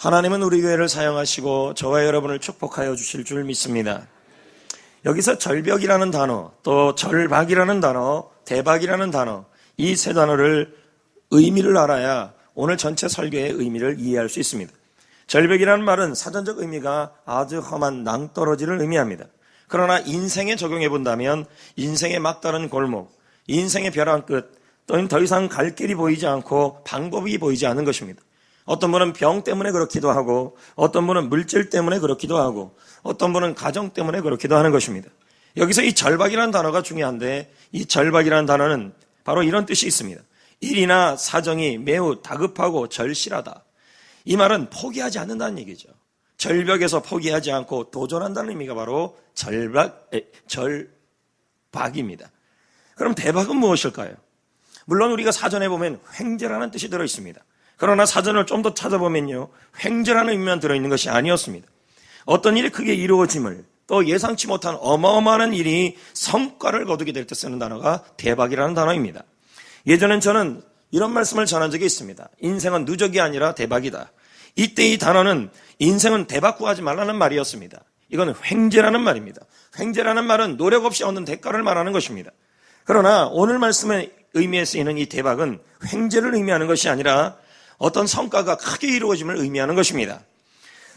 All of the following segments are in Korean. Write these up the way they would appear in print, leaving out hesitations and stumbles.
하나님은 우리 교회를 사용하시고 저와 여러분을 축복하여 주실 줄 믿습니다. 여기서 절벽이라는 단어, 또 절박이라는 단어, 대박이라는 단어, 이 세 단어를 의미를 알아야 오늘 전체 설교의 의미를 이해할 수 있습니다. 절벽이라는 말은 사전적 의미가 아주 험한 낭떠러지를 의미합니다. 그러나 인생에 적용해 본다면 인생의 막다른 골목, 인생의 벼랑 끝, 또는 더 이상 갈 길이 보이지 않고 방법이 보이지 않는 것입니다. 어떤 분은 병 때문에 그렇기도 하고, 어떤 분은 물질 때문에 그렇기도 하고, 어떤 분은 가정 때문에 그렇기도 하는 것입니다. 여기서 이 절박이라는 단어가 중요한데, 이 절박이라는 단어는 바로 이런 뜻이 있습니다. 일이나 사정이 매우 다급하고 절실하다. 이 말은 포기하지 않는다는 얘기죠. 절벽에서 포기하지 않고 도전한다는 의미가 바로 절박입니다. 그럼 대박은 무엇일까요? 물론 우리가 사전에 보면 횡재라는 뜻이 들어있습니다. 그러나 사전을 좀 더 찾아보면요, 횡재라는 의미만 들어있는 것이 아니었습니다. 어떤 일이 크게 이루어짐을, 또 예상치 못한 어마어마한 일이 성과를 거두게 될 때 쓰는 단어가 대박이라는 단어입니다. 예전엔 저는 이런 말씀을 전한 적이 있습니다. 인생은 누적이 아니라 대박이다. 이때 이 단어는 인생은 대박 구하지 말라는 말이었습니다. 이건 횡재라는 말입니다. 횡재라는 말은 노력 없이 얻는 대가를 말하는 것입니다. 그러나 오늘 말씀의 의미에 쓰이는 이 대박은 횡재를 의미하는 것이 아니라 어떤 성과가 크게 이루어짐을 의미하는 것입니다.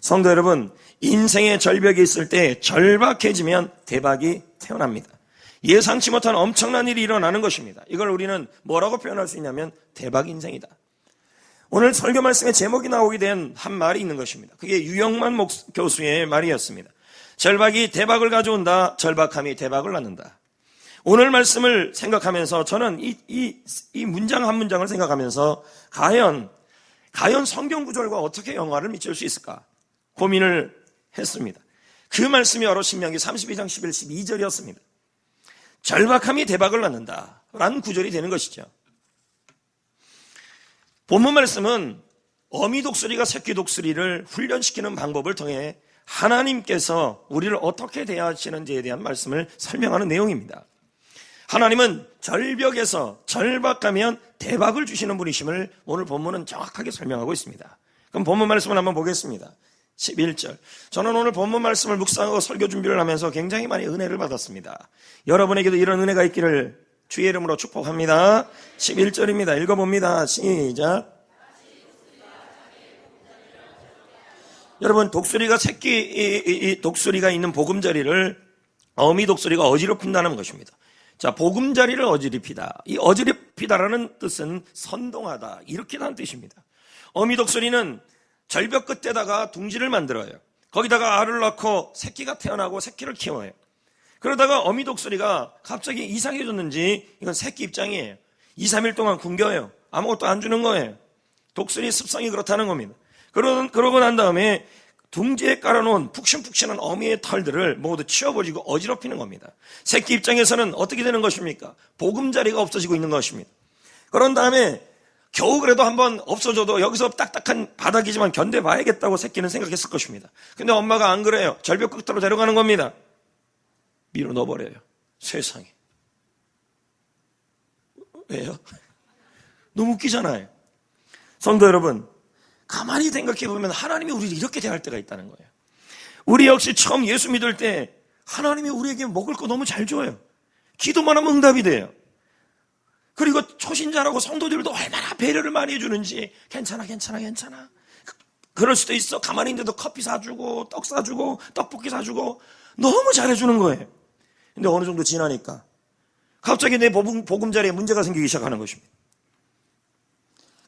성도 여러분, 인생의 절벽이 있을 때 절박해지면 대박이 태어납니다. 예상치 못한 엄청난 일이 일어나는 것입니다. 이걸 우리는 뭐라고 표현할 수 있냐면 대박 인생이다. 오늘 설교 말씀의 제목이 나오게 된 한 말이 있는 것입니다. 그게 유영만 교수의 말이었습니다. 절박이 대박을 가져온다. 절박함이 대박을 낳는다. 오늘 말씀을 생각하면서 저는 이 문장 한 문장을 생각하면서 과연 성경 구절과 어떻게 연관을 미칠 수 있을까 고민을 했습니다. 그 말씀이 바로 신명기 32장 11, 12절이었습니다. 절박함이 대박을 낳는다 라는 구절이 되는 것이죠. 본문 말씀은 어미 독수리가 새끼 독수리를 훈련시키는 방법을 통해 하나님께서 우리를 어떻게 대하시는지에 대한 말씀을 설명하는 내용입니다. 하나님은 절벽에서 절박하면 대박을 주시는 분이심을 오늘 본문은 정확하게 설명하고 있습니다. 그럼 본문 말씀을 한번 보겠습니다. 11절. 저는 오늘 본문 말씀을 묵상하고 설교 준비를 하면서 굉장히 많이 은혜를 받았습니다. 여러분에게도 이런 은혜가 있기를 주의 이름으로 축복합니다. 11절입니다. 읽어봅니다. 시작. 여러분, 독수리가 새끼 독수리가 있는 보금자리를 어미 독수리가 어지럽힌다는 것입니다. 자, 보금자리를 어지럽히다. 이 어지럽히다라는 뜻은 선동하다, 일으키다는 뜻입니다. 어미 독수리는 절벽 끝에다가 둥지를 만들어요. 거기다가 알을 낳고 새끼가 태어나고 새끼를 키워요. 그러다가 어미 독수리가 갑자기 이상해졌는지, 이건 새끼 입장이에요. 2, 3일 동안 굶겨요. 아무것도 안 주는 거예요. 독수리 습성이 그렇다는 겁니다. 그러고 난 다음에 둥지에 깔아놓은 푹신푹신한 어미의 털들을 모두 치워버리고 어지럽히는 겁니다. 새끼 입장에서는 어떻게 되는 것입니까? 보금자리가 없어지고 있는 것입니다. 그런 다음에 겨우 그래도 한번 없어져도 여기서 딱딱한 바닥이지만 견뎌봐야겠다고 새끼는 생각했을 것입니다. 근데 엄마가 안 그래요. 절벽 끝으로 데려가는 겁니다. 밀어 넣어버려요. 세상에. 왜요? 너무 웃기잖아요. 성도 여러분, 가만히 생각해보면 하나님이 우리를 이렇게 대할 때가 있다는 거예요. 우리 역시 처음 예수 믿을 때 하나님이 우리에게 먹을 거 너무 잘 줘요. 기도만 하면 응답이 돼요. 그리고 초신자라고 성도들도 얼마나 배려를 많이 해주는지 괜찮아. 그럴 수도 있어. 가만히 있는데도 커피 사주고 떡 사주고 떡볶이 사주고 너무 잘해주는 거예요. 근데 어느 정도 지나니까 갑자기 내 보금자리에 문제가 생기기 시작하는 것입니다.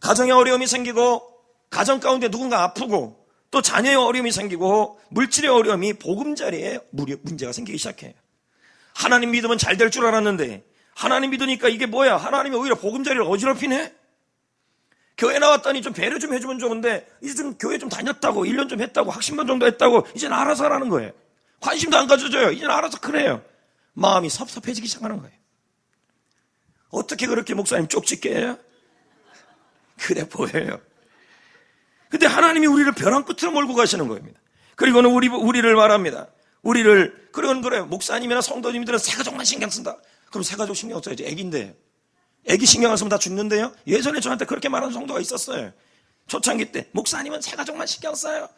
가정에 어려움이 생기고, 가정 가운데 누군가 아프고, 또 자녀의 어려움이 생기고, 물질의 어려움이 보금자리에 문제가 생기기 시작해요. 하나님 믿으면 잘 될 줄 알았는데 하나님 믿으니까 이게 뭐야? 하나님이 오히려 보금자리를 어지럽히네? 교회 나왔더니 좀 배려 좀 해주면 좋은데 이제 좀 교회 좀 다녔다고, 1년 좀 했다고, 학신반 정도 했다고 이제는 알아서 하라는 거예요. 관심도 안 가져줘요. 이제는 알아서 그래요. 마음이 섭섭해지기 시작하는 거예요. 어떻게 그렇게 목사님 쪽집게 해요? 그래 보여요. 근데 하나님이 우리를 벼랑 끝으로 몰고 가시는 겁니다. 그리고는 우리를 말합니다. 그건 그래요. 목사님이나 성도님들은 새가족만 신경 쓴다. 그럼 새가족 신경 써야지. 애기인데. 애기 신경 안 쓰면 다 죽는데요? 예전에 저한테 그렇게 말하는 성도가 있었어요. 초창기 때 목사님은 새 가족만 신경 써요.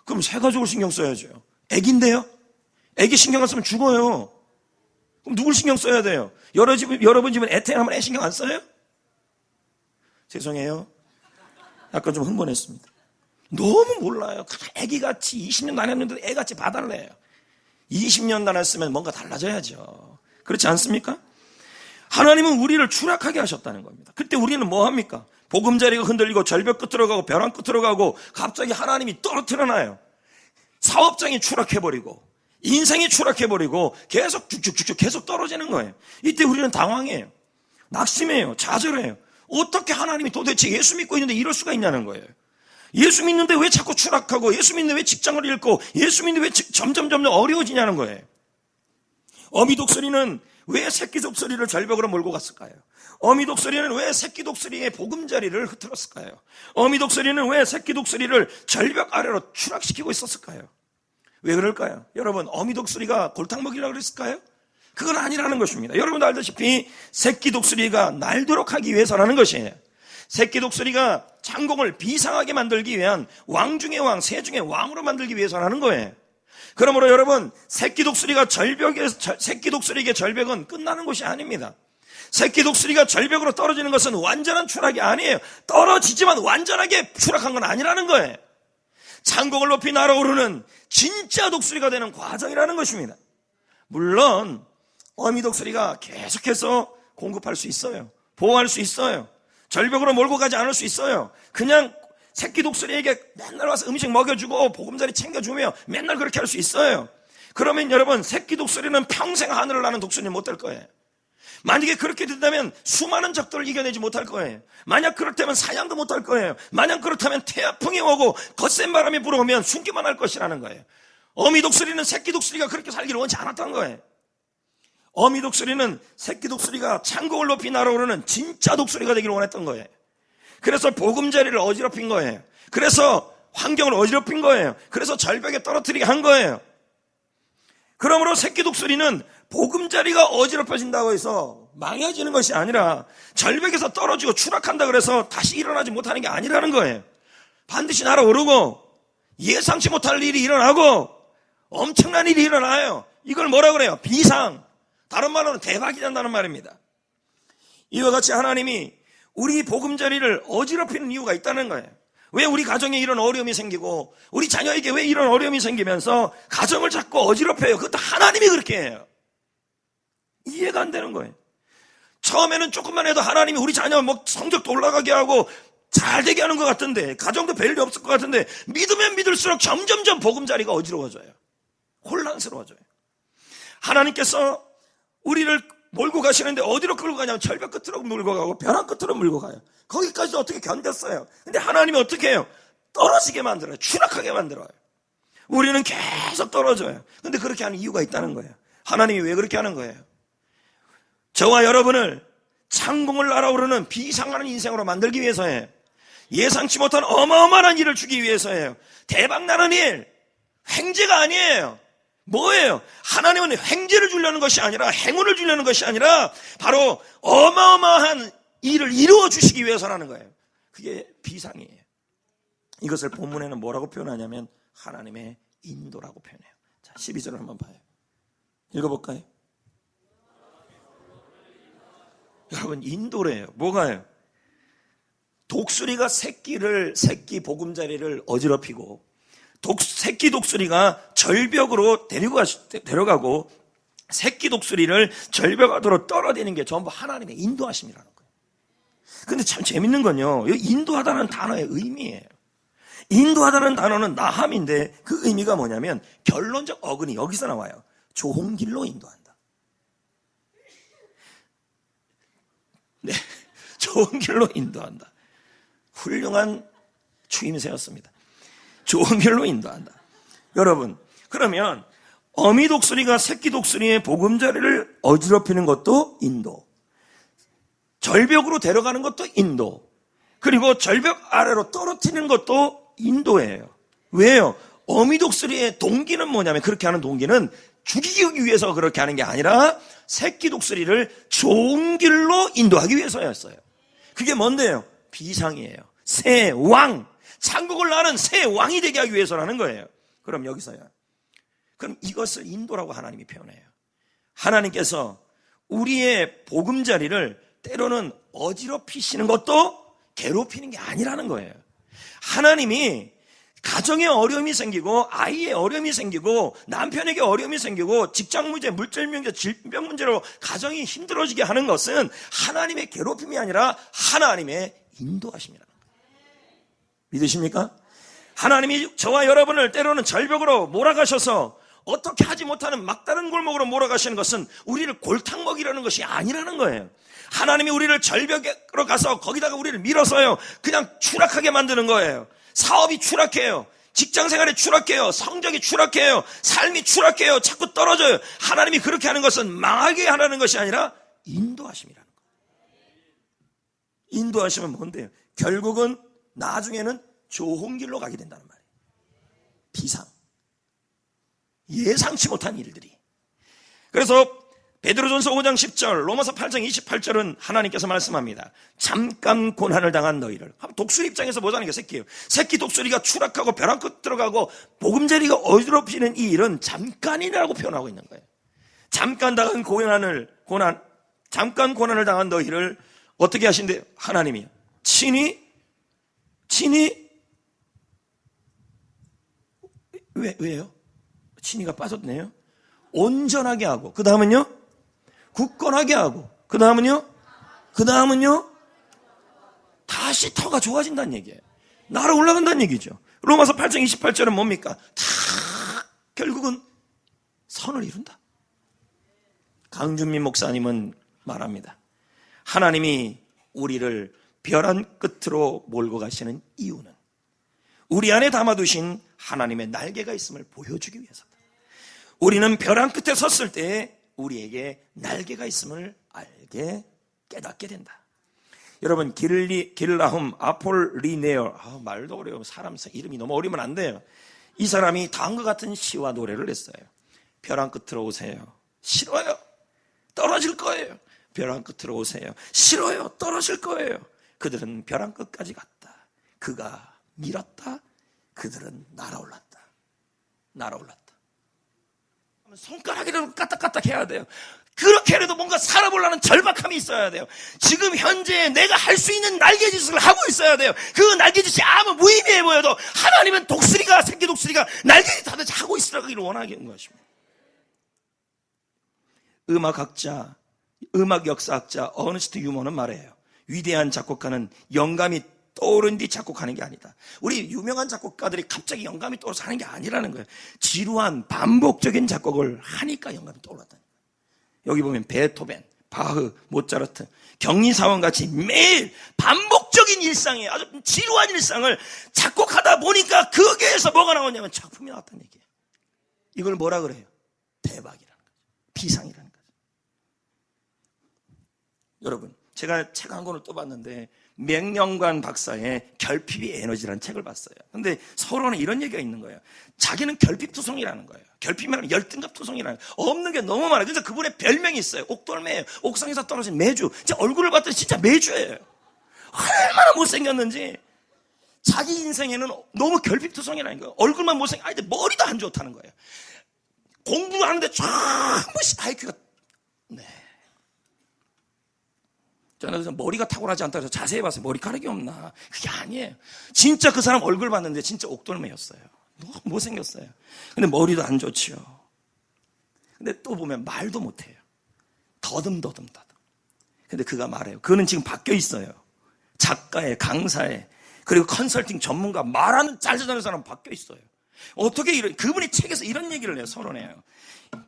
그럼 새 가족을 신경 써야죠. 애기인데요? 애기 신경 안 쓰면 죽어요. 그럼 누굴 신경 써야 돼요? 여러분 집은 애 태어나면 애 신경 안 써요? 죄송해요. 약간 좀 흥분했습니다. 너무 몰라요. 애기같이 20년 다녔는데 애같이 봐달래요. 20년 다녔으면 뭔가 달라져야죠. 그렇지 않습니까? 하나님은 우리를 추락하게 하셨다는 겁니다. 그때 우리는 뭐 합니까? 보금자리가 흔들리고 절벽 끝으로 가고 벼랑 끝으로 가고 갑자기 하나님이 떨어뜨려 놔요. 사업장이 추락해버리고 인생이 추락해버리고 계속 쭉쭉쭉쭉 계속 떨어지는 거예요. 이때 우리는 당황해요. 낙심해요. 좌절해요. 어떻게 하나님이 도대체 예수 믿고 있는데 이럴 수가 있냐는 거예요. 예수 믿는데 왜 자꾸 추락하고 예수 믿는데 왜 직장을 잃고 예수 믿는데 왜 점점 어려워지냐는 거예요. 어미 독수리는 왜 새끼 독수리를 절벽으로 몰고 갔을까요? 어미 독수리는 왜 새끼 독수리의 보금자리를 흐트렀을까요? 어미 독수리는 왜 새끼 독수리를 절벽 아래로 추락시키고 있었을까요? 왜 그럴까요? 여러분, 어미 독수리가 골탕 먹이려고 그랬을까요? 그건 아니라는 것입니다. 여러분도 알다시피 새끼 독수리가 날도록 하기 위해서라는 것이에요. 새끼 독수리가 창공을 비상하게 만들기 위한 왕 중의 왕, 새 중의 왕으로 만들기 위해서라는 거예요. 그러므로 여러분, 새끼 독수리에게 절벽은 끝나는 것이 아닙니다. 새끼 독수리가 절벽으로 떨어지는 것은 완전한 추락이 아니에요. 떨어지지만 완전하게 추락한 건 아니라는 거예요. 창공을 높이 날아오르는 진짜 독수리가 되는 과정이라는 것입니다. 물론 어미 독수리가 계속해서 공급할 수 있어요. 보호할 수 있어요. 절벽으로 몰고 가지 않을 수 있어요. 그냥 새끼 독수리에게 맨날 와서 음식 먹여주고 보금자리 챙겨주며 맨날 그렇게 할 수 있어요. 그러면 여러분, 새끼 독수리는 평생 하늘을 나는 독수리는 못 될 거예요. 만약에 그렇게 된다면 수많은 적들을 이겨내지 못할 거예요. 만약 그렇다면 사냥도 못할 거예요. 만약 그렇다면 태풍이 오고 거센 바람이 불어오면 숨기만 할 것이라는 거예요. 어미 독수리는 새끼 독수리가 그렇게 살기를 원치 않았던 거예요. 어미 독수리는 새끼 독수리가 창공을 높이 날아오르는 진짜 독수리가 되기를 원했던 거예요. 그래서 보금자리를 어지럽힌 거예요. 그래서 환경을 어지럽힌 거예요. 그래서 절벽에 떨어뜨리게 한 거예요. 그러므로 새끼 독수리는 보금자리가 어지럽혀진다고 해서 망해지는 것이 아니라 절벽에서 떨어지고 추락한다 그래서 다시 일어나지 못하는 게 아니라는 거예요. 반드시 날아오르고 예상치 못할 일이 일어나고 엄청난 일이 일어나요. 이걸 뭐라 그래요? 비상. 다른 말로는 대박이 난다는 말입니다. 이와 같이 하나님이 우리 보금자리를 어지럽히는 이유가 있다는 거예요. 왜 우리 가정에 이런 어려움이 생기고 우리 자녀에게 왜 이런 어려움이 생기면서 가정을 자꾸 어지럽혀요. 그것도 하나님이 그렇게 해요. 이해가 안 되는 거예요. 처음에는 조금만 해도 하나님이 우리 자녀 성적도 올라가게 하고 잘 되게 하는 것 같은데, 가정도 별일 없을 것 같은데 믿으면 믿을수록 점점점 보금자리가 어지러워져요. 혼란스러워져요. 하나님께서 우리를 몰고 가시는데 어디로 끌고 가냐면 절벽 끝으로 몰고 가고 벼랑 끝으로 몰고 가요. 거기까지 어떻게 견뎠어요? 근데 하나님이 어떻게 해요? 떨어지게 만들어요. 추락하게 만들어요. 우리는 계속 떨어져요. 근데 그렇게 하는 이유가 있다는 거예요. 하나님이 왜 그렇게 하는 거예요? 저와 여러분을 창공을 날아오르는 비상하는 인생으로 만들기 위해서예요. 예상치 못한 어마어마한 일을 주기 위해서예요. 대박나는 일, 횡재가 아니에요. 뭐예요? 하나님은 횡재를 주려는 것이 아니라, 행운을 주려는 것이 아니라 바로 어마어마한 일을 이루어 주시기 위해서라는 거예요. 그게 비상이에요. 이것을 본문에는 뭐라고 표현하냐면 하나님의 인도라고 표현해요. 자, 12절을 한번 봐요. 읽어볼까요? 여러분, 인도래요. 뭐가요? 독수리가 새끼 보금자리를 어지럽히고 새끼 독수리가 절벽으로 데려가고 새끼 독수리를 절벽 아래로 떨어지는 게 전부 하나님의 인도하심이라는 거예요. 근데 참 재밌는 건요, 인도하다는 단어의 의미예요. 인도하다는 단어는 나함인데 그 의미가 뭐냐면 결론적 어근이 여기서 나와요. 좋은 길로 인도한다. 네, 좋은 길로 인도한다. 훌륭한 추임새였습니다. 좋은 길로 인도한다. 여러분, 그러면 어미 독수리가 새끼 독수리의 보금자리를 어지럽히는 것도 인도, 절벽으로 데려가는 것도 인도, 그리고 절벽 아래로 떨어뜨리는 것도 인도예요. 왜요? 어미 독수리의 동기는 뭐냐면, 그렇게 하는 동기는 죽이기 위해서 그렇게 하는 게 아니라 새끼 독수리를 좋은 길로 인도하기 위해서였어요. 그게 뭔데요? 비상이에요. 새 왕, 천국을 나는 새 왕이 되게 하기 위해서라는 거예요. 그럼 여기서요. 그럼 이것을 인도라고 하나님이 표현해요. 하나님께서 우리의 보금자리를 때로는 어지럽히시는 것도 괴롭히는 게 아니라는 거예요. 하나님이 가정에 어려움이 생기고 아이의 어려움이 생기고 남편에게 어려움이 생기고 직장 문제, 물질 문제, 질병 문제로 가정이 힘들어지게 하는 것은 하나님의 괴롭힘이 아니라 하나님의 인도하심이라는 거예요. 믿으십니까? 하나님이 저와 여러분을 때로는 절벽으로 몰아가셔서 어떻게 하지 못하는 막다른 골목으로 몰아가시는 것은 우리를 골탕 먹이려는 것이 아니라는 거예요. 하나님이 우리를 절벽으로 가서 거기다가 우리를 밀어서요 그냥 추락하게 만드는 거예요. 사업이 추락해요. 직장 생활이 추락해요. 성적이 추락해요. 삶이 추락해요. 자꾸 떨어져요. 하나님이 그렇게 하는 것은 망하게 하라는 것이 아니라 인도하심이라는 거예요. 인도하심은 뭔데요? 결국은 나중에는 좋은 길로 가게 된다는 말이에요. 비상, 예상치 못한 일들이. 그래서 베드로전서 5장 10절, 로마서 8장 28절은 하나님께서 말씀합니다. 잠깐 고난을 당한 너희를. 독수리 입장에서 보자는 게 새끼예요. 새끼 독수리가 추락하고 벼랑 끝 들어가고 보금자리가 어지럽히는 이 일은 잠깐이라고 표현하고 있는 거예요. 잠깐 고난을 당한 너희를 어떻게 하신대요? 하나님이요. 친히 왜요? 친히가 빠졌네요. 온전하게 하고, 그 다음은요? 굳건하게 하고, 그 다음은요? 다시 터가 좋아진다는 얘기예요. 날아 올라간다는 얘기죠. 로마서 8장 28절은 뭡니까? 다 결국은 선을 이룬다. 강준민 목사님은 말합니다. 하나님이 우리를 벼랑 끝으로 몰고 가시는 이유는 우리 안에 담아두신 하나님의 날개가 있음을 보여주기 위해서다. 우리는 벼랑 끝에 섰을 때 우리에게 날개가 있음을 깨닫게 된다. 여러분, 길라훔 아폴리네어, 말도 어려워. 사람 이름이 너무 어려우면 안 돼요. 이 사람이 다음과 같은 시와 노래를 했어요. 벼랑 끝으로 오세요. 싫어요. 떨어질 거예요. 벼랑 끝으로 오세요. 싫어요. 떨어질 거예요. 그들은 벼랑 끝까지 갔다. 그가 밀었다. 그들은 날아올랐다. 손가락이라도 까딱까딱 해야 돼요. 그렇게 해도 뭔가 살아보려는 절박함이 있어야 돼요. 지금 현재 내가 할 수 있는 날개짓을 하고 있어야 돼요. 그 날개짓이 아무 무의미해 보여도 하나님은 새끼 독수리가 날개짓 하듯이 하고 있으라기를 원하는 것입니다. 음악학자, 음악 역사학자 어너스트 유머는 말해요. 위대한 작곡가는 영감이 떠오른 뒤 작곡하는 게 아니다. 우리 유명한 작곡가들이 갑자기 영감이 떠오르서 하는 게 아니라는 거예요. 지루한 반복적인 작곡을 하니까 영감이 떠올랐다는 거예요. 여기 보면 베토벤, 바흐, 모차르트, 격리사원같이 매일 반복적인 일상에 아주 지루한 일상을 작곡하다 보니까 거기에서 뭐가 나오냐면 작품이 나왔다는 얘기예요. 이걸 뭐라 그래요? 대박이라는 거죠. 비상이라는 거죠. 여러분, 제가 책 한 권을 또 봤는데 맹영관 박사의 결핍이 에너지라는 책을 봤어요. 근데 서론에 이런 얘기가 있는 거예요. 자기는 결핍투성이라는 거예요. 결핍이라는 열등감 투성이라는 거예요. 없는 게 너무 많아요. 그래서 그분의 별명이 있어요. 옥돌매예요. 옥상에서 떨어진 매주. 진짜 얼굴을 봤더니 진짜 매주예요. 얼마나 못생겼는지. 자기 인생에는 너무 결핍투성이라는 거예요. 얼굴만 못생겨. 아니, 머리도 안 좋다는 거예요. 공부를 하는데 한 번씩 IQ가 저는 그래서 머리가 탁월하지 않다 해서 자세히 봤어요. 머리카락이 없나. 그게 아니에요. 진짜 그 사람 얼굴 봤는데 진짜 옥돌매였어요. 너무 못생겼어요. 근데 머리도 안 좋지요. 근데 또 보면 말도 못해요. 더듬. 근데 그가 말해요. 그는 지금 바뀌어 있어요. 작가에, 강사에, 그리고 컨설팅 전문가, 말하는 잘자는 사람 바뀌어 있어요. 어떻게 그분이 책에서 이런 얘기를 해요. 서론해요.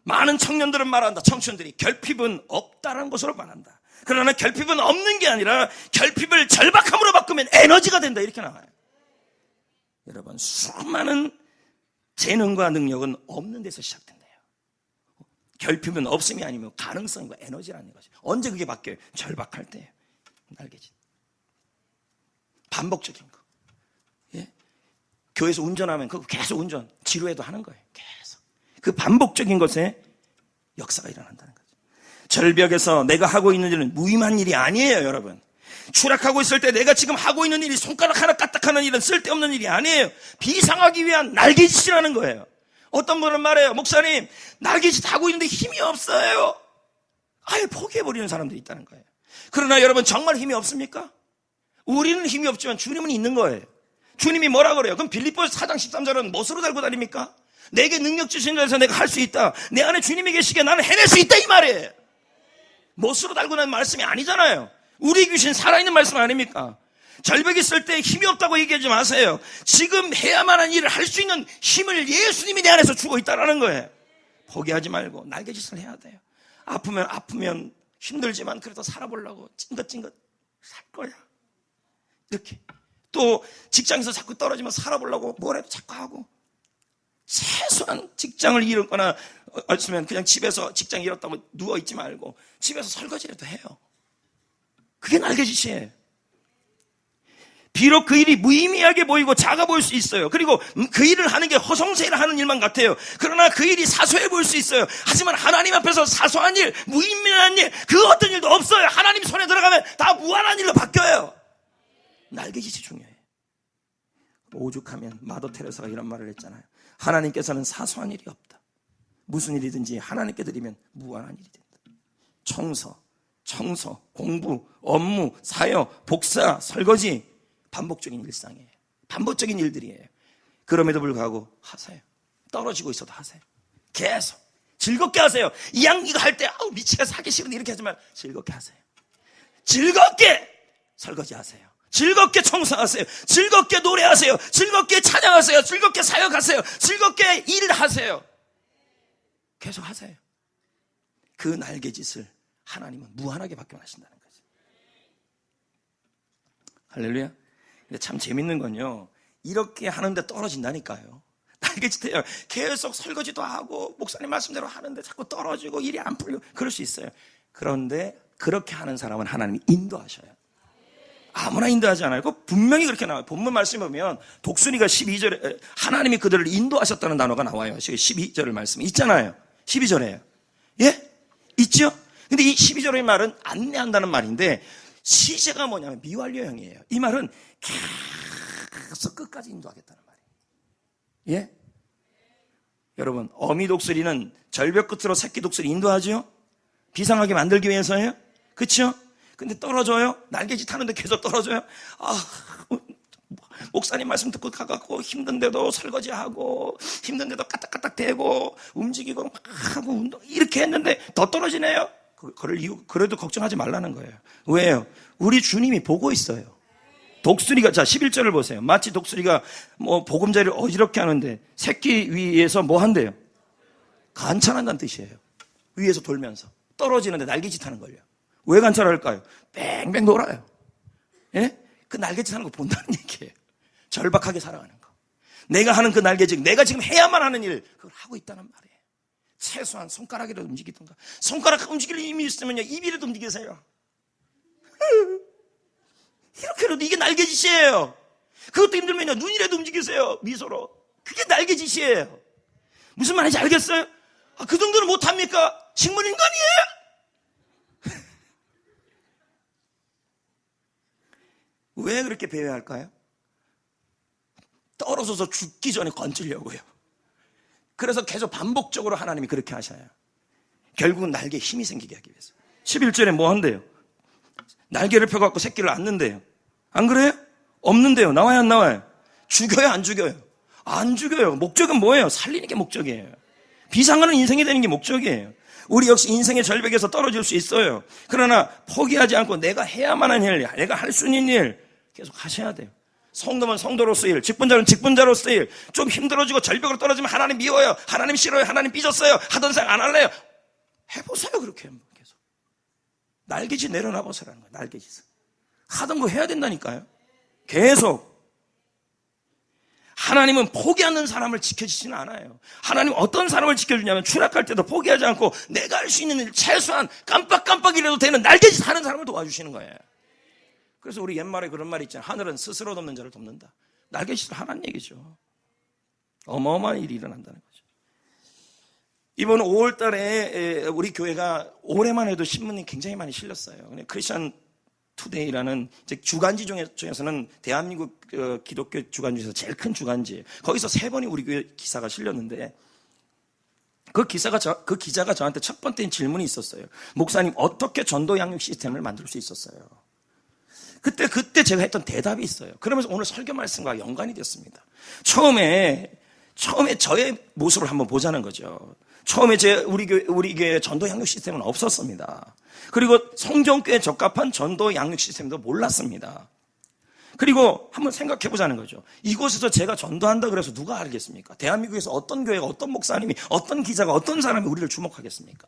많은 청년들은 말한다. 청춘들이 결핍은 없다라는 것으로 말한다. 그러나 결핍은 없는 게 아니라 결핍을 절박함으로 바꾸면 에너지가 된다. 이렇게 나와요. 여러분, 수많은 재능과 능력은 없는 데서 시작된대요. 결핍은 없음이 아니면 가능성과 에너지라는 것이. 언제 그게 바뀌어요? 절박할 때예요. 날개짓. 반복적인 거. 예? 교회에서 운전하면 그거 계속 운전, 지루해도 하는 거예요. 계속. 그 반복적인 것에 역사가 일어난다는 거예요. 절벽에서 내가 하고 있는 일은 무의미한 일이 아니에요, 여러분. 추락하고 있을 때 내가 지금 하고 있는 일이 손가락 하나 까딱하는 일은 쓸데없는 일이 아니에요. 비상하기 위한 날개짓이라는 거예요. 어떤 분은 말해요. 목사님, 날개짓 하고 있는데 힘이 없어요. 아예 포기해버리는 사람들이 있다는 거예요. 그러나 여러분, 정말 힘이 없습니까? 우리는 힘이 없지만 주님은 있는 거예요. 주님이 뭐라 그래요? 그럼 빌립보서 4장 13절은 무엇으로 달고 다닙니까? 내게 능력 주신 자에서 내가 할 수 있다. 내 안에 주님이 계시기에 나는 해낼 수 있다, 이 말이에요. 무엇으로 달고 다니는 말씀이 아니잖아요. 우리 귀신 살아있는 말씀 아닙니까? 절벽이 있을 때 힘이 없다고 얘기하지 마세요. 지금 해야만 하는 일을 할 수 있는 힘을 예수님이 내 안에서 주고 있다는 거예요. 포기하지 말고 날개짓을 해야 돼요. 아프면 힘들지만 그래도 살아보려고 찡긋찡긋 살 거야. 이렇게. 또 직장에서 자꾸 떨어지면 살아보려고 뭐라도 자꾸 하고, 최소한 직장을 잃었거나 없으면 그냥 집에서 직장 잃었다고 누워있지 말고 집에서 설거지라도 해요. 그게 날개짓이에요. 비록 그 일이 무의미하게 보이고 작아 보일 수 있어요. 그리고 그 일을 하는 게 허송세일 하는 일만 같아요. 그러나 그 일이 사소해 보일 수 있어요. 하지만 하나님 앞에서 사소한 일, 무의미한 일, 그 어떤 일도 없어요. 하나님 손에 들어가면 다 무한한 일로 바뀌어요. 날개짓이 중요해요. 오죽하면 마더 테레사가 이런 말을 했잖아요. 하나님께서는 사소한 일이 없다. 무슨 일이든지 하나님께 드리면 무한한 일이 된다. 청소, 공부, 업무, 사역, 복사, 설거지, 반복적인 일상이에요. 반복적인 일들이에요. 그럼에도 불구하고 하세요. 떨어지고 있어도 하세요. 계속 즐겁게 하세요. 이거 할 때 미치겠어, 하기 싫은데 이렇게 하지만 즐겁게 하세요. 즐겁게 설거지 하세요. 즐겁게 청소하세요. 즐겁게 노래하세요. 즐겁게 찬양하세요. 즐겁게 사역하세요. 즐겁게 일하세요. 계속 하세요. 그 날개짓을 하나님은 무한하게 발견하신다는 거죠. 할렐루야. 근데 참 재밌는 건요, 이렇게 하는데 떨어진다니까요. 날개짓해요. 계속 설거지도 하고 목사님 말씀대로 하는데 자꾸 떨어지고 일이 안 풀리고 그럴 수 있어요. 그런데 그렇게 하는 사람은 하나님이 인도하셔요. 아무나 인도하지 않아요. 분명히 그렇게 나와요. 본문 말씀 보면 독수리가 12절에 하나님이 그들을 인도하셨다는 단어가 나와요. 12절 말씀 있잖아요. 12절에요. 예? 있죠? 근데 이 12절의 말은 안내한다는 말인데, 시제가 뭐냐면 미완료형이에요. 이 말은 계속 끝까지 인도하겠다는 말이에요. 예? 여러분, 어미 독수리는 절벽 끝으로 새끼 독수리 인도하죠? 비상하게 만들기 위해서예요? 그렇죠? 근데 떨어져요? 날개짓 하는데 계속 떨어져요? 목사님 말씀 듣고 가갖고 힘든데도 설거지하고 힘든데도 까딱까딱 대고 움직이고 막 하고 운동 이렇게 했는데 더 떨어지네요? 그럴 이유, 그래도 걱정하지 말라는 거예요. 왜요? 우리 주님이 보고 있어요. 독수리가, 자 11절을 보세요. 마치 독수리가 보금자리를 어지럽게 하는데 새끼 위에서 뭐 한대요? 관찰한다는 뜻이에요. 위에서 돌면서 떨어지는데 날개짓 하는 걸요. 왜 관찰할까요? 뺑뺑 돌아요. 예? 그 날개짓 하는 거 본다는 얘기예요. 절박하게 살아가는 거. 내가 하는 그 날개짓, 내가 지금 해야만 하는 일, 그걸 하고 있다는 말이에요. 최소한 손가락이라도 움직이든가. 손가락 움직일 힘이 있으면요, 입이라도 움직이세요. 이렇게라도 이게 날개짓이에요. 그것도 힘들면요, 눈이라도 움직이세요. 미소로. 그게 날개짓이에요. 무슨 말인지 알겠어요? 그 정도는 못합니까? 식물인간이에요? 왜 그렇게 배회할까요? 떨어져서 죽기 전에 건지려고요. 그래서 계속 반복적으로 하나님이 그렇게 하셔요. 결국은 날개에 힘이 생기게 하기 위해서. 11절에 뭐 한대요? 날개를 펴갖고 새끼를 안는데요. 안 그래요? 없는데요. 나와요, 안 나와요? 죽여요, 안 죽여요? 안 죽여요. 목적은 뭐예요? 살리는 게 목적이에요. 비상하는 인생이 되는 게 목적이에요. 우리 역시 인생의 절벽에서 떨어질 수 있어요. 그러나 포기하지 않고 내가 해야만 하는 일, 내가 할 수 있는 일 계속 하셔야 돼요. 성도면 성도로서 일, 직분자는 직분자로서 일. 좀 힘들어지고 절벽으로 떨어지면 하나님 미워요, 하나님 싫어요, 하나님 삐졌어요, 하던 생각 안 할래요. 해보세요. 그렇게 계속 날개짓 내려놔 보세요라는 거예요. 날개짓 하던 거 해야 된다니까요. 계속. 하나님은 포기하는 사람을 지켜주지는 않아요. 하나님은 어떤 사람을 지켜주냐면 추락할 때도 포기하지 않고 내가 할 수 있는 일, 최소한 깜빡깜빡이라도 되는 날개짓 하는 사람을 도와주시는 거예요. 그래서 우리 옛말에 그런 말이 있잖아요. 하늘은 스스로 돕는 자를 돕는다. 날개짓을 하라는 얘기죠. 어마어마한 일이 일어난다는 거죠. 이번 5월 달에 우리 교회가 올해만 해도 신문이 굉장히 많이 실렸어요. 크리스천 투데이라는 주간지 중에서는 대한민국 기독교 주간지 중에서 제일 큰 주간지예요. 거기서 3번이 우리 교회 기사가 실렸는데 그 기자가 저한테 첫 번째 질문이 있었어요. 목사님, 어떻게 전도 양육 시스템을 만들 수 있었어요? 그때 제가 했던 대답이 있어요. 그러면서 오늘 설교 말씀과 연관이 됐습니다. 처음에 저의 모습을 한번 보자는 거죠. 처음에 우리 교회 전도 양육 시스템은 없었습니다. 그리고 성정교회에 적합한 전도 양육 시스템도 몰랐습니다. 그리고 한번 생각해 보자는 거죠. 이곳에서 제가 전도한다 그래서 누가 알겠습니까? 대한민국에서 어떤 교회가, 어떤 목사님이, 어떤 기자가, 어떤 사람이 우리를 주목하겠습니까?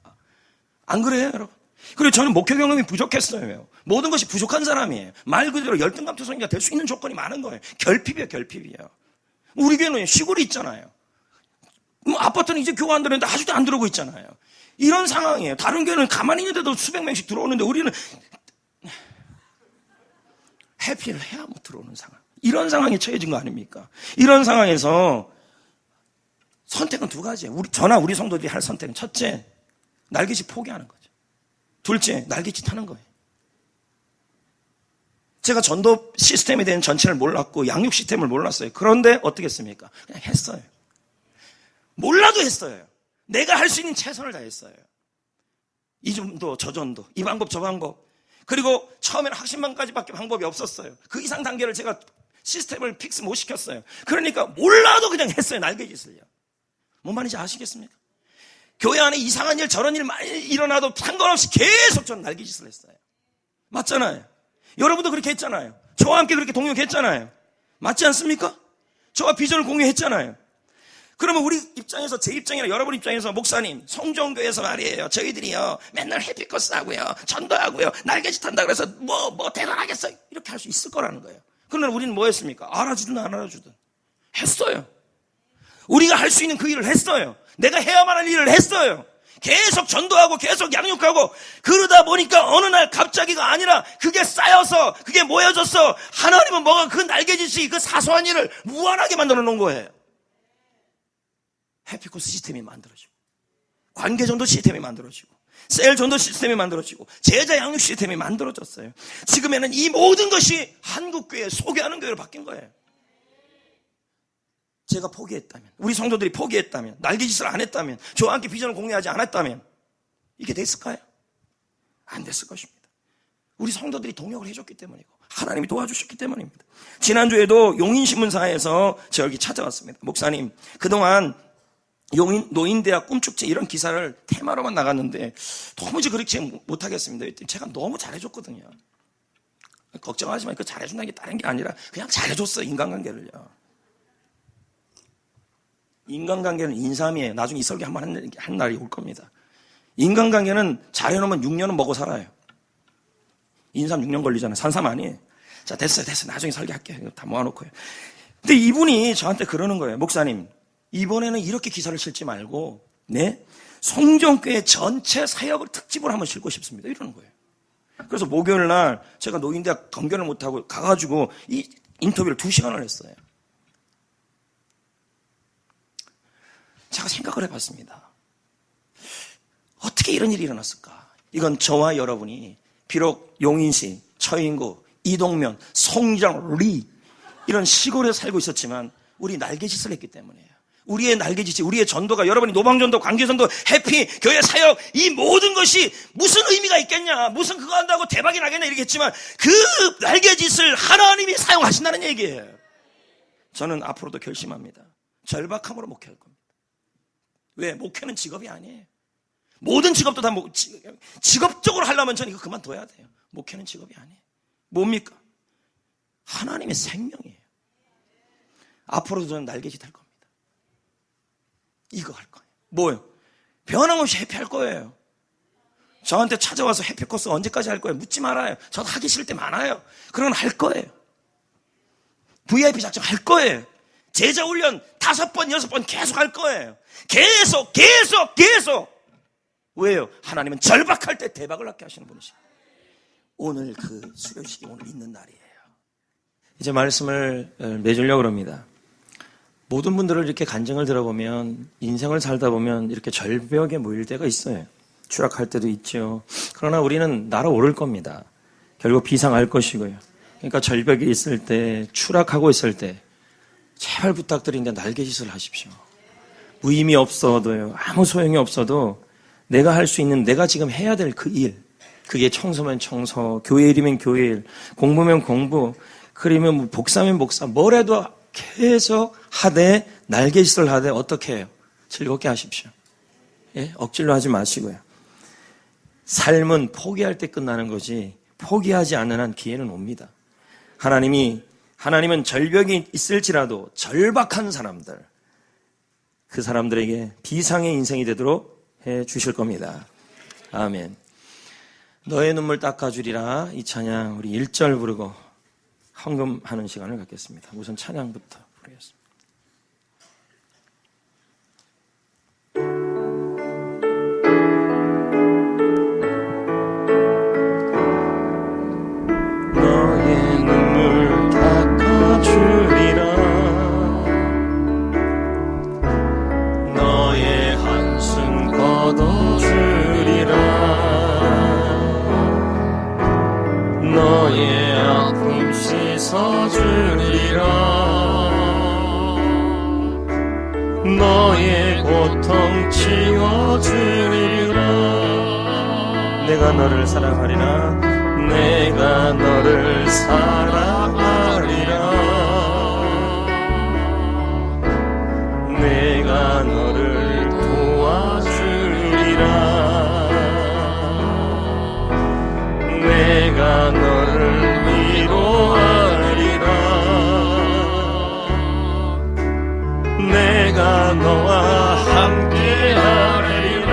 안 그래요, 여러분? 그리고 저는 목회 경험이 부족했어요. 모든 것이 부족한 사람이에요. 말 그대로 열등감투성이가 될 수 있는 조건이 많은 거예요. 결핍이에요. 우리 교회는 시골이 있잖아요. 아파트는 이제 교회 안 들어오는데 아직도 안 들어오고 있잖아요. 이런 상황이에요. 다른 교회는 가만히 있는데도 수백 명씩 들어오는데 우리는 회피를 해야 못 들어오는 상황. 이런 상황에 처해진 거 아닙니까? 이런 상황에서 선택은 2가지예요. 저나 우리 성도들이 할 선택은, 첫째, 날개짓 포기하는 거죠. 둘째, 날개짓 타는 거예요. 제가 전도 시스템에 대한 전체를 몰랐고 양육 시스템을 몰랐어요. 그런데 어떻게 했습니까? 그냥 했어요. 몰라도 했어요. 내가 할 수 있는 최선을 다했어요. 이 정도, 저 정도, 이 방법, 저 방법. 그리고 처음에는 학신반까지밖에 방법이 없었어요. 그 이상 단계를 제가 시스템을 픽스 못 시켰어요. 그러니까 몰라도 그냥 했어요. 날개짓을요. 뭔 말인지 아시겠습니까? 교회 안에 이상한 일, 저런 일 많이 일어나도 상관없이 계속 저는 날개짓을 했어요. 맞잖아요. 여러분도 그렇게 했잖아요. 저와 함께 그렇게 동역했잖아요. 맞지 않습니까? 저와 비전을 공유했잖아요. 그러면 우리 입장에서, 제 입장이나 여러분 입장에서, 목사님, 성정교회에서 말이에요, 저희들이요 맨날 해피커스 하고요, 전도하고요, 날개짓 한다 그래서 뭐 대단하겠어요, 이렇게 할 수 있을 거라는 거예요. 그러나 우리는 뭐 했습니까? 알아주든 안 알아주든 했어요. 우리가 할 수 있는 그 일을 했어요. 내가 해야만 할 일을 했어요. 계속 전도하고 계속 양육하고, 그러다 보니까 어느 날 갑자기가 아니라 그게 쌓여서, 그게 모여져서 하나님은 뭐가 그 날개짓이 그 사소한 일을 무한하게 만들어 놓은 거예요. 해피코스 시스템이 만들어지고, 관계전도 시스템이 만들어지고, 셀 전도 시스템이 만들어지고, 제자 양육 시스템이 만들어졌어요. 지금에는 이 모든 것이 한국교회, 소개하는 교회로 바뀐 거예요. 제가 포기했다면, 우리 성도들이 포기했다면, 날개짓을 안 했다면, 저와 함께 비전을 공유하지 않았다면 이게 됐을까요? 안 됐을 것입니다. 우리 성도들이 동역을 해줬기 때문이고 하나님이 도와주셨기 때문입니다. 지난주에도 용인신문사에서 저에게 찾아왔습니다. 목사님, 그동안 노인대학 꿈축제 이런 기사를 테마로만 나갔는데 도무지 그렇게 못하겠습니다. 제가 너무 잘해줬거든요. 걱정하지 마세요. 그 잘해준다는 게 다른 게 아니라 그냥 잘해줬어요. 인간관계를요. 인간관계는 인삼이에요. 나중에 이 설교 한번 한 날이 올 겁니다. 인간관계는 잘해놓으면 6년은 먹고 살아요. 인삼 6년 걸리잖아요. 산삼 아니에요. 자, 됐어요. 나중에 설교할게요. 다 모아놓고요. 근데 이분이 저한테 그러는 거예요. 목사님, 이번에는 이렇게 기사를 실지 말고, 네? 성정교회 전체 사역을 특집으로 한번 실고 싶습니다. 이러는 거예요. 그래서 목요일 날 제가 노인대학 검견을 못하고 가가지고 이 인터뷰를 2시간을 했어요. 제가 생각을 해봤습니다. 어떻게 이런 일이 일어났을까? 이건 저와 여러분이 비록 용인시, 처인구, 이동면, 송정, 리 이런 시골에 살고 있었지만 우리 날개짓을 했기 때문이에요. 우리의 날개짓이, 우리의 전도가, 여러분이 노방전도, 관계전도, 해피, 교회 사역, 이 모든 것이 무슨 의미가 있겠냐, 무슨 그거 한다고 대박이 나겠냐 이러겠지만 그 날개짓을 하나님이 사용하신다는 얘기예요. 저는 앞으로도 결심합니다. 절박함으로 목회할 겁니다. 왜? 목회는 직업이 아니에요. 모든 직업도 다 직업적으로 하려면 저는 이거 그만둬야 돼요. 목회는 직업이 아니에요. 뭡니까? 하나님의 생명이에요. 앞으로도 저는 날개짓 할 겁니다. 이거 할 거예요. 뭐요? 변함없이 해피할 거예요. 저한테 찾아와서 해피 코스 언제까지 할 거예요? 묻지 말아요. 저도 하기 싫을 때 많아요. 그러나 할 거예요. VIP 작정 할 거예요. 제자 훈련 5번, 6번 계속 할 거예요. 계속. 왜요? 하나님은 절박할 때 대박을 낳게 하시는 분이시죠. 오늘 그 수료식이 오늘 있는 날이에요. 이제 말씀을 맺으려고 합니다. 모든 분들을 이렇게 간증을 들어보면, 인생을 살다 보면 이렇게 절벽에 모일 때가 있어요. 추락할 때도 있죠. 그러나 우리는 날아오를 겁니다. 결국 비상할 것이고요. 그러니까 절벽에 있을 때, 추락하고 있을 때 제발 부탁드리는데 날개짓을 하십시오. 무의미 없어도요, 아무 소용이 없어도 내가 할 수 있는, 내가 지금 해야 될 그 일, 그게 청소면 청소, 교회 일이면 교회 일, 공부면 공부, 그러면 뭐 복사면 복사, 뭐라도 계속 하되, 날개짓을 하되 어떻게 해요? 즐겁게 하십시오. 예? 억지로 하지 마시고요. 삶은 포기할 때 끝나는 거지 포기하지 않는 한 기회는 옵니다. 하나님은 절벽이 있을지라도 절박한 사람들, 그 사람들에게 비상의 인생이 되도록 해 주실 겁니다. 아멘. 너의 눈물 닦아주리라. 이 찬양 우리 1절 부르고 헌금하는 시간을 갖겠습니다. 우선 찬양부터 부르겠습니다. 너의 눈물 닦아주리라. 너의 한숨 걷어주리라. 너의 아픔 씻어주리라. 너의 고통 치워주리라. 내가 너를 사랑하리라. 내가 너를 사랑하리라. 내가 너를 도와주리라. 내가 너를 위로하리라. 내가 너와 함께하리라.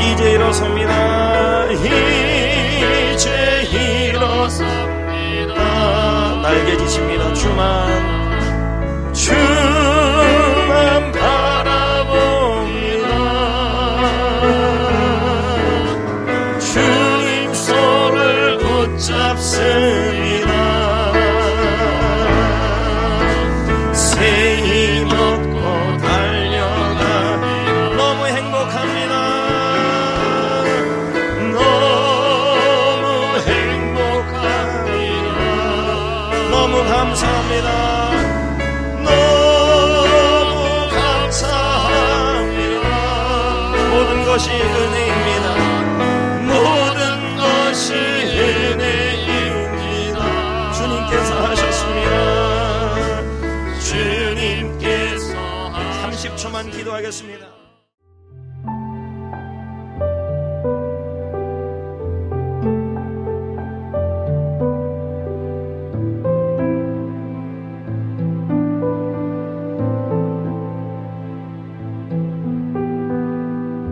이제 일어섭니다. 이제 일어섭니다. 날개짓입니다. 주만 바라봅니다. 주님 손을 붙잡습니다. 새 힘 얻고 달려가. 너무 행복합니다. 너무 행복합니다. 너무 감사합니다. 너무 감사합니다. 모든 것이 은혜입니다. 모든 것이 은혜입니다. 주님께서 하셨습니다. 주님께서 30초만 기도하겠습니다.